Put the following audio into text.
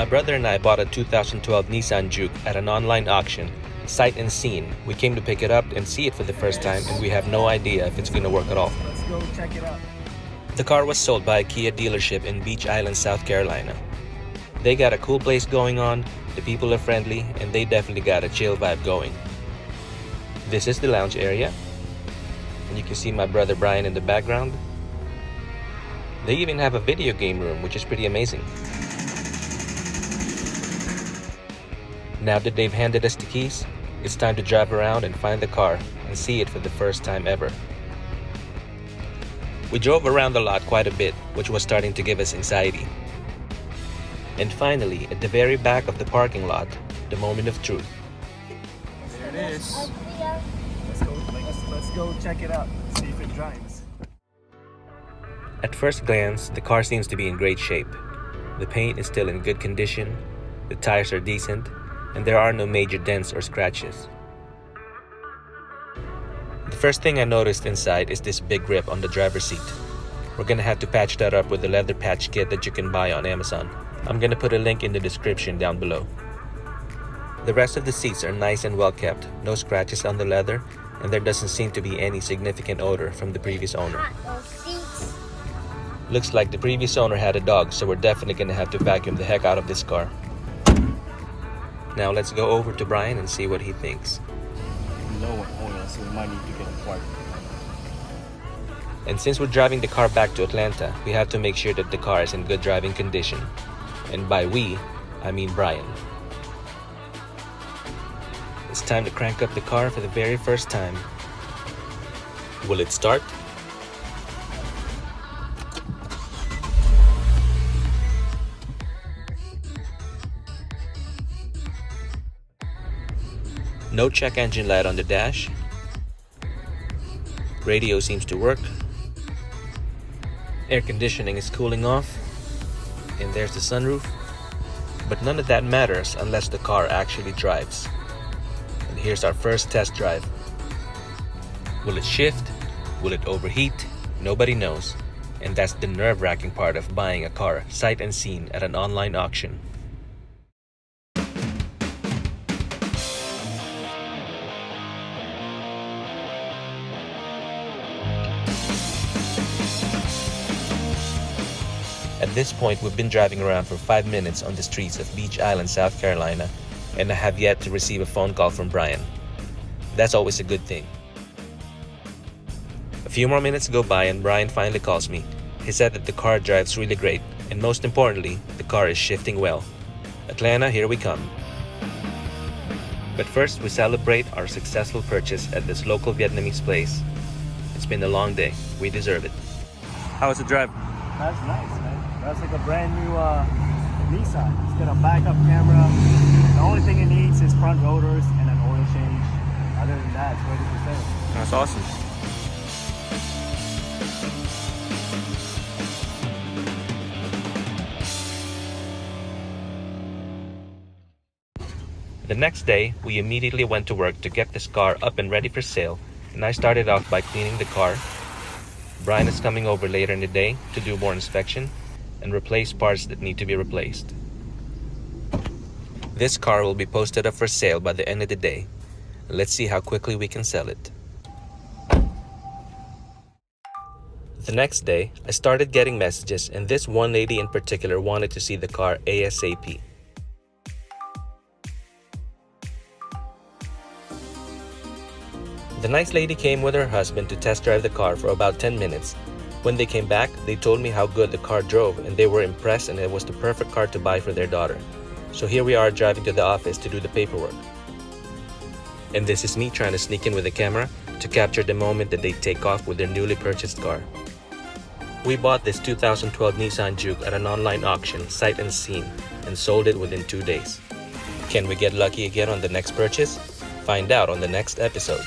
My brother and I bought a 2012 Nissan Juke at an online auction, sight unseen. We came to pick it up and see it for the first time, and we have no idea if it's going to work at all. Let's go check it out. The car was sold by a Kia dealership in Beach Island, South Carolina. They got a cool place going on, the people are friendly, and they definitely got a chill vibe going. This is the lounge area, and you can see my brother Brian in the background. They even have a video game room, which is pretty amazing. Now that they've handed us the keys, it's time to drive around and find the car and see it for the first time ever. We drove around the lot quite a bit, which was starting to give us anxiety. And finally, at the very back of the parking lot, the moment of truth. There it is. Let's go check it out. See if it drives. At first glance, the car seems to be in great shape. The paint is still in good condition, the tires are decent, and there are no major dents or scratches. The first thing I noticed inside is this big rip on the driver's seat. We're gonna have to patch that up with the leather patch kit that you can buy on Amazon. I'm gonna put a link in the description down below. The rest of the seats are nice and well kept, no scratches on the leather, and there doesn't seem to be any significant odor from the previous owner. Looks like the previous owner had a dog, so we're definitely gonna have to vacuum the heck out of this car. Now let's go over to Brian and see what he thinks. Low on oil, so we might need to get a part. And since we're driving the car back to Atlanta, we have to make sure that the car is in good driving condition. And by we, I mean Brian. It's time to crank up the car for the very first time. Will it start? No check engine light on the dash. Radio seems to work. Air conditioning is cooling off. And there's the sunroof. But none of that matters unless the car actually drives. And here's our first test drive. Will it shift? Will it overheat? Nobody knows. And that's the nerve-wracking part of buying a car sight unseen at an online auction. At this point, we've been driving around for 5 minutes on the streets of Beach Island, South Carolina, and I have yet to receive a phone call from Brian. That's always a good thing. A few more minutes go by and Brian finally calls me. He said that the car drives really great, and most importantly, the car is shifting well. Atlanta, here we come. But first, we celebrate our successful purchase at this local Vietnamese place. It's been a long day. We deserve it. How was the drive? That's nice, man. That's like a brand new Nissan. It's got a backup camera. The only thing it needs is front rotors and an oil change. Other than that, it's ready for sale. That's awesome. The next day, we immediately went to work to get this car up and ready for sale, and I started off by cleaning the car. Brian is coming over later in the day to do more inspection and replace parts that need to be replaced. This car will be posted up for sale by the end of the day. Let's see how quickly we can sell it. The next day, I started getting messages, and this one lady in particular wanted to see the car ASAP. The nice lady came with her husband to test drive the car for about 10 minutes. When they came back, they told me how good the car drove, and they were impressed, and it was the perfect car to buy for their daughter. So here we are driving to the office to do the paperwork. And this is me trying to sneak in with the camera to capture the moment that they take off with their newly purchased car. We bought this 2012 Nissan Juke at an online auction, sight unseen, and sold it within 2 days. Can we get lucky again on the next purchase? Find out on the next episode.